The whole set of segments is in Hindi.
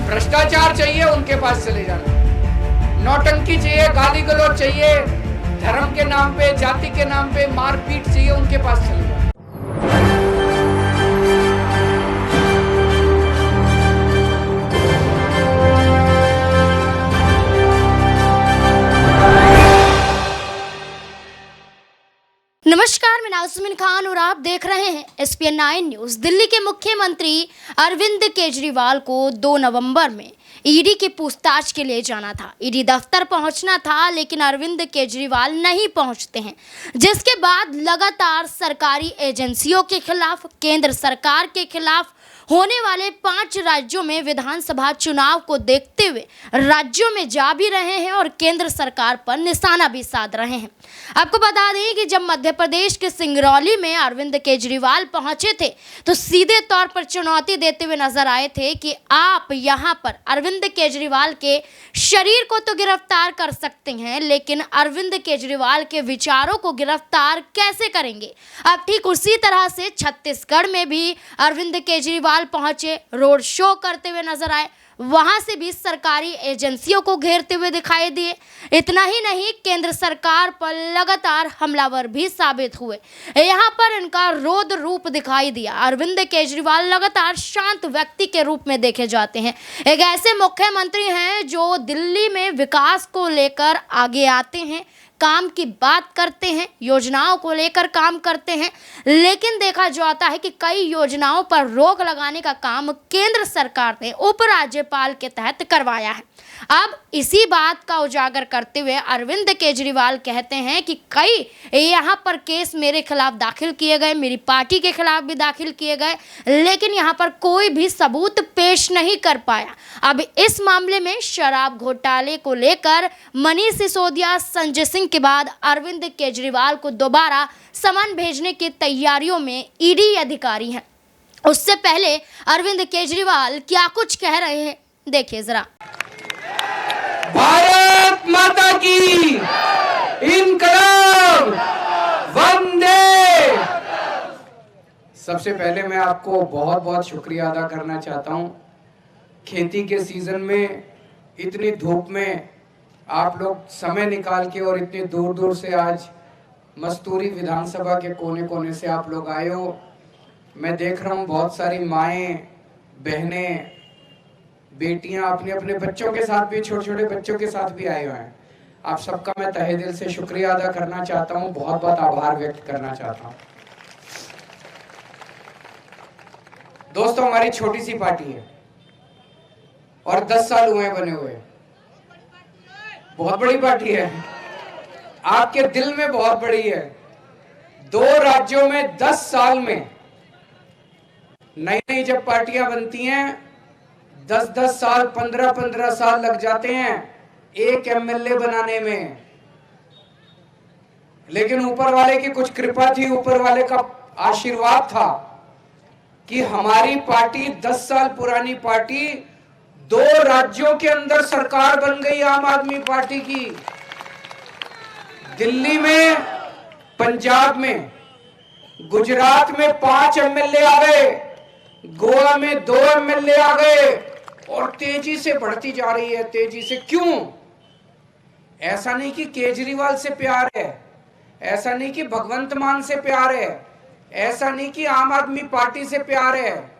भ्रष्टाचार चाहिए उनके पास चले जाना, नौटंकी चाहिए, गाली गलौज चाहिए, धर्म के नाम पे, जाति के नाम पे मारपीट चाहिए, उनके पास चले जाना। नमस्कार, मैं नाज़मीन खान और आप देख रहे हैं SPN 9 न्यूज। दिल्ली के मुख्यमंत्री अरविंद केजरीवाल को 2 नवंबर में ईडी की पूछताछ के लिए जाना था। ईडी दफ्तर पहुंचना था, लेकिन अरविंद केजरीवाल नहीं पहुंचते हैं, जिसके बाद लगातार सरकारी एजेंसियों के खिलाफ, केंद्र सरकार के खिलाफ होने वाले 5 राज्यों में विधानसभा चुनाव को देखते हुए राज्यों में जा भी रहे हैं और केंद्र सरकार पर निशाना भी साध रहे हैं। आपको बता दें कि जब मध्य प्रदेश के सिंगरौली में अरविंद केजरीवाल पहुंचे थे तो सीधे तौर पर चुनौती देते हुए नजर आए थे कि आप यहां पर अरविंद केजरीवाल के शरीर को तो गिरफ्तार कर सकते हैं, लेकिन अरविंद केजरीवाल के विचारों को गिरफ्तार कैसे करेंगे। अब ठीक उसी तरह से छत्तीसगढ़ में भी अरविंद केजरीवाल पहुंचे, रोड शो करते हुए नजर आए, वहां से भी सरकारी एजेंसियों को घेरते हुए दिखाई दिए। इतना ही नहीं, केंद्र सरकार पर लगातार हमलावर भी साबित हुए। यहां पर इनका रौद्र रूप दिखाई दिया। अरविंद केजरीवाल लगातार शांत व्यक्ति के रूप में देखे जाते हैं। एक ऐसे मुख्यमंत्री हैं जो दिल्ली में विकास को लेकर आगे आते हैं, काम की बात करते हैं, योजनाओं को लेकर काम करते हैं, लेकिन देखा जाता है कि कई योजनाओं पर रोक लगाने का काम केंद्र सरकार ने उपराज्यपाल के तहत करवाया है। अब इसी बात का उजागर करते हुए अरविंद केजरीवाल कहते हैं कि कई यहाँ पर केस मेरे खिलाफ दाखिल किए गए, मेरी पार्टी के खिलाफ भी दाखिल किए गए, लेकिन यहाँ पर कोई भी सबूत पेश नहीं कर पाया। अब इस मामले में शराब घोटाले को लेकर मनीष सिसोदिया, संजय सिंह के बाद अरविंद केजरीवाल को दोबारा समन भेजने की तैयारियों में ईडी अधिकारी हैं। उससे पहले अरविंद केजरीवाल क्या कुछ कह रहे हैं, देखिए जरा। भारत माता की इनकलाब, वंदे। सबसे पहले मैं आपको बहुत बहुत शुक्रिया अदा करना चाहता हूं। खेती के सीजन में इतनी धूप में आप लोग समय निकाल के और इतने दूर दूर से आज मस्तूरी विधानसभा के कोने कोने से आप लोग आए हो। मैं देख रहा हूँ बहुत सारी माएँ, बहनें, बेटियां अपने अपने बच्चों के साथ भी, छोटे छोटे बच्चों के साथ भी आए हुए हैं। आप सबका मैं तहे दिल से शुक्रिया अदा करना चाहता हूँ, बहुत बहुत आभार व्यक्त करना चाहता हूँ। दोस्तों, हमारी छोटी सी पार्टी है और 10 साल हुए बने हुए। बहुत बड़ी पार्टी है, आपके दिल में बहुत बड़ी है। 2 राज्यों में 10 साल में, नई नई जब पार्टियां बनती हैं 10-10 साल, 15-15 साल लग जाते हैं एक MLA बनाने में। लेकिन ऊपर वाले की कुछ कृपा थी, ऊपर वाले का आशीर्वाद था कि हमारी पार्टी 10 साल पुरानी पार्टी 2 राज्यों के अंदर सरकार बन गई आम आदमी पार्टी की। दिल्ली में, पंजाब में, गुजरात में 5 MLA आ गए, गोवा में 2 MLA आ गए और तेजी से बढ़ती जा रही है, तेजी से। क्यों? ऐसा नहीं कि केजरीवाल से प्यार है, ऐसा नहीं कि भगवंत मान से प्यार है, ऐसा नहीं कि आम आदमी पार्टी से प्यार है।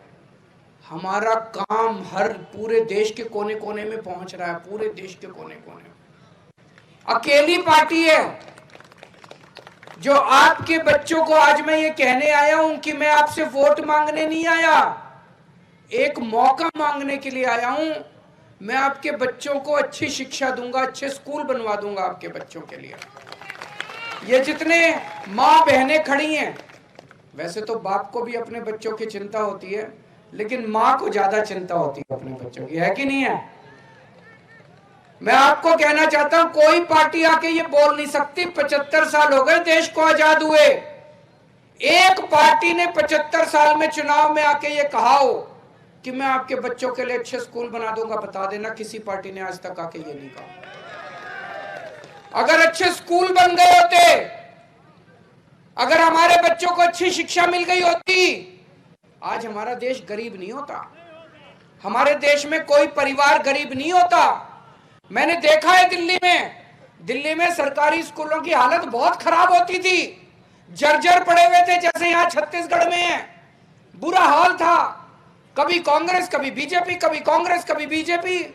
हमारा काम हर पूरे देश के कोने कोने में पहुंच रहा है, पूरे देश के कोने कोने में। अकेली पार्टी है जो आपके बच्चों को, आज मैं ये कहने आया हूं कि मैं आपसे वोट मांगने नहीं आया, एक मौका मांगने के लिए आया हूं। मैं आपके बच्चों को अच्छी शिक्षा दूंगा, अच्छे स्कूल बनवा दूंगा आपके बच्चों के लिए। ये जितने माँ बहनें खड़ी हैं, वैसे तो बाप को भी अपने बच्चों की चिंता होती है, लेकिन माँ को ज्यादा चिंता होती है अपने बच्चों की, है कि नहीं है? मैं आपको कहना चाहता हूं, कोई पार्टी आके ये बोल नहीं सकती 75 साल हो गए देश को आजाद हुए। एक पार्टी ने 75 साल में चुनाव में आके ये कहा हो कि मैं आपके बच्चों के लिए अच्छे स्कूल बना दूंगा, बता देना किसी पार्टी ने आज तक आके ये नहीं कहा। अगर अच्छे स्कूल बन गए होते, अगर हमारे बच्चों को अच्छी शिक्षा मिल गई होती, आज हमारा देश गरीब नहीं होता। हमारे देश में कोई परिवार गरीब नहीं होता। मैंने देखा है दिल्ली में सरकारी स्कूलों की हालत बहुत खराब होती थी, जर्जर पड़े हुए थे, जैसे यहां छत्तीसगढ़ में है। बुरा हाल था, कभी कांग्रेस कभी बीजेपी, कभी कांग्रेस कभी बीजेपी।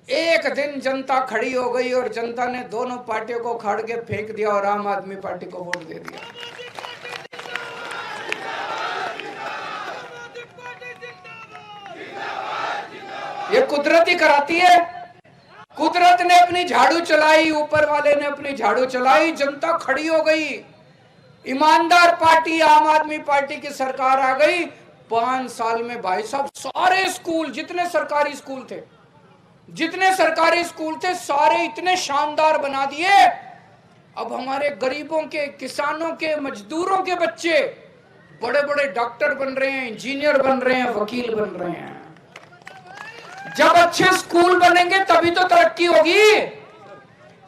एक दिन जनता खड़ी हो गई और जनता ने दोनों पार्टियों को उखाड़ के फेंक दिया और आम आदमी पार्टी को वोट दे दिया। ये कुदरत ही कराती है। कुदरत ने अपनी झाड़ू चलाई, ऊपर वाले ने अपनी झाड़ू चलाई, जनता खड़ी हो गई, ईमानदार पार्टी आम आदमी पार्टी की सरकार आ गई। 5 साल में भाई साहब सारे स्कूल, जितने सरकारी स्कूल थे सारे इतने शानदार बना दिए। अब हमारे गरीबों के, किसानों के, मजदूरों के बच्चे बड़े बड़े डॉक्टर बन रहे हैं, इंजीनियर बन रहे हैं, वकील बन रहे हैं। जब अच्छे स्कूल बनेंगे तभी तो तरक्की होगी।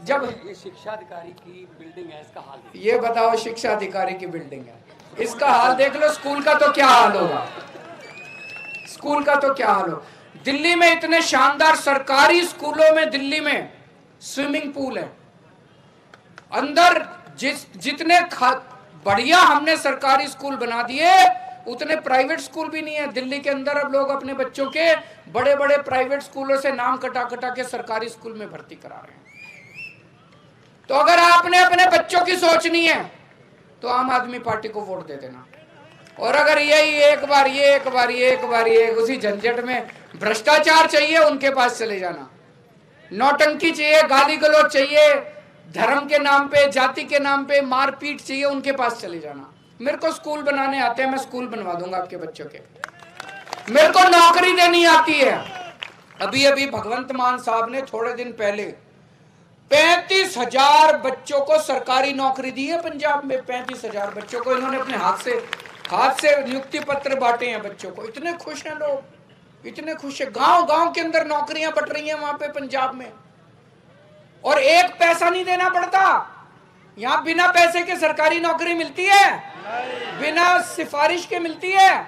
जब ये शिक्षा अधिकारी की बिल्डिंग है, इसका हाल ये बताओ, शिक्षा अधिकारी की बिल्डिंग है, इसका हाल देख लो। स्कूल का तो क्या हाल होगा, स्कूल का तो क्या हाल हो। दिल्ली में इतने शानदार सरकारी स्कूलों में दिल्ली में स्विमिंग पूल है अंदर। जितने बढ़िया हमने सरकारी स्कूल बना दिए उतने प्राइवेट स्कूल भी नहीं है दिल्ली के अंदर। अब लोग अपने बच्चों के बड़े बड़े प्राइवेट स्कूलों से नाम कटा कटा के सरकारी स्कूल में भर्ती करा रहे हैं। तो अगर आपने अपने बच्चों की सोचनी है तो आम आदमी पार्टी को वोट दे देना। और अगर यही एक बार उसी झंझट में भ्रष्टाचार चाहिए, उनके पास चले जाना। नौटंकी चाहिए, गाली गलौज चाहिए, धर्म के नाम पे, जाति के नाम पे मारपीट चाहिए, उनके पास चले जाना। मेरे को स्कूल बनाने आते हैं, मैं स्कूल बनवा दूंगा आपके बच्चों के। मेरे को नौकरी देनी आती है। अभी भगवंत मान साहब ने थोड़े दिन पहले 35,000 बच्चों को सरकारी नौकरी दी है पंजाब में। 35,000 बच्चों को इन्होंने अपने हाथ से नियुक्ति पत्र बांटे हैं बच्चों को। इतने खुश हैं लोग, इतने खुश है। गांव के अंदर नौकरियां बट रही हैं वहां पे पंजाब में, और एक पैसा नहीं देना पड़ता। यहाँ बिना पैसे के सरकारी नौकरी मिलती है, बिना सिफारिश के मिलती है।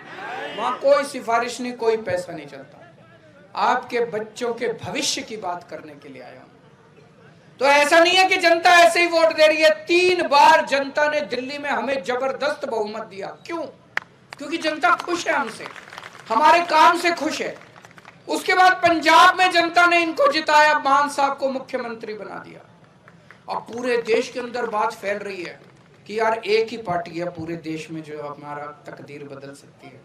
वहां कोई सिफारिश नहीं, कोई पैसा नहीं चलता। आपके बच्चों के भविष्य की बात करने के लिए आया हूं। तो ऐसा नहीं है कि जनता ऐसे ही वोट दे रही है। 3 बार जनता ने दिल्ली में हमें जबरदस्त बहुमत दिया। क्यों? क्योंकि जनता खुश है हमसे, हमारे काम से खुश है। उसके बाद पंजाब में जनता ने इनको जिताया, मान साहब को मुख्यमंत्री बना दिया। अब पूरे देश के अंदर बात फैल रही है कि यार एक ही पार्टी है पूरे देश में जो हमारा तकदीर बदल सकती है।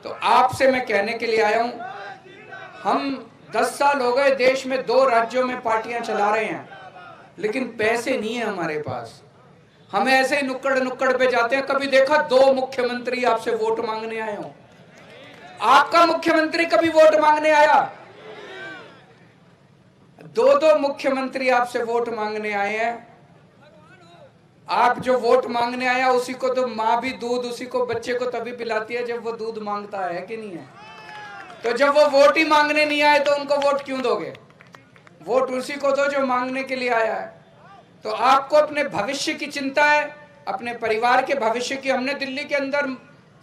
तो आपसे मैं कहने के लिए आया हूं, हम 10 साल हो गए देश में 2 राज्यों में पार्टियां चला रहे हैं, लेकिन पैसे नहीं है हमारे पास। हम ऐसे ही नुक्कड़ पे जाते हैं। कभी देखा 2 मुख्यमंत्री आपसे वोट मांगने आए हो? आपका मुख्यमंत्री कभी वोट मांगने आया? 2 मुख्यमंत्री आपसे वोट मांगने आए हैं। आप जो वोट मांगने आया उसी को तो माँ भी दूध उसी को बच्चे को तभी पिलाती है जब वो दूध मांगता है कि नहीं है? तो जब वो वोट ही मांगने नहीं आए तो उनको वोट क्यों दोगे? वोट उसी को दो जो मांगने के लिए आया है। तो आपको अपने भविष्य की चिंता है, अपने परिवार के भविष्य की। हमने दिल्ली के अंदर,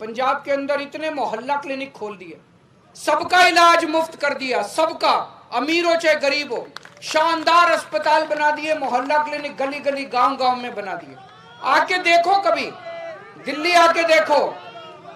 पंजाब के अंदर इतने मोहल्ला क्लिनिक खोल दिए, सबका इलाज मुफ्त कर दिया, सबका, अमीर हो चाहे गरीब हो। शानदार अस्पताल बना दिए, मोहल्ला क्लिनिक गली गली गांव में बना दिए। आके देखो, कभी दिल्ली आके देखो,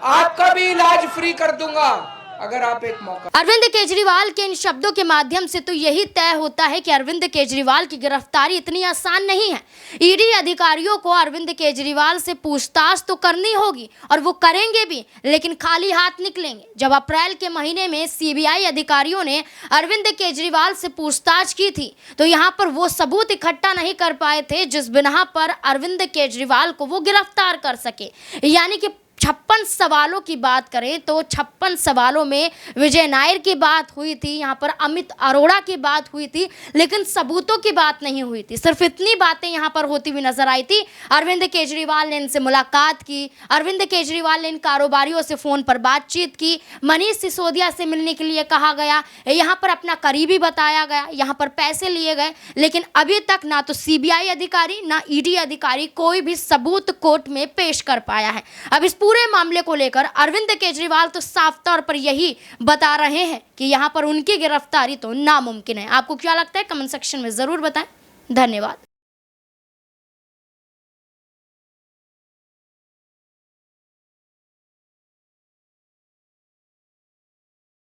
आपका भी इलाज फ्री कर दूंगा अगर आप एक मौका। अरविंद केजरीवाल के इन शब्दों के माध्यम से तो यही तय होता है कि अरविंद केजरीवाल की गिरफ्तारी इतनी आसान नहीं है। ईडी अधिकारियों को अरविंद केजरीवाल से पूछताछ तो करनी होगी और वो करेंगे भी, लेकिन खाली हाथ निकलेंगे। जब अप्रैल के महीने में सीबीआई अधिकारियों ने अरविंद केजरीवाल से पूछताछ की थी तो यहाँ पर वो सबूत इकट्ठा नहीं कर पाए थे जिस बिना पर अरविंद केजरीवाल को वो गिरफ्तार कर सके। यानी कि 56 सवालों की बात करें तो 56 सवालों में विजय नायर की बात हुई थी, यहाँ पर अमित अरोड़ा की बात हुई थी, लेकिन सबूतों की बात नहीं हुई थी। सिर्फ इतनी बातें यहाँ पर होती हुई नजर आई थी। अरविंद केजरीवाल ने इनसे मुलाकात की, अरविंद केजरीवाल ने इन कारोबारियों से फ़ोन पर बातचीत की, मनीष सिसोदिया से मिलने के लिए कहा गया, यहाँ पर अपना करीबी बताया गया, यहाँ पर पैसे लिए गए, लेकिन अभी तक ना तो सीबीआई अधिकारी ना ईडी अधिकारी कोई भी सबूत कोर्ट में पेश कर पाया है। अब इस पूरे मामले को लेकर अरविंद केजरीवाल तो साफ तौर पर यही बता रहे हैं कि यहाँ पर उनकी गिरफ्तारी तो नामुमकिन है। आपको क्या लगता है कमेंट सेक्शन में जरूर बताएं। धन्यवाद।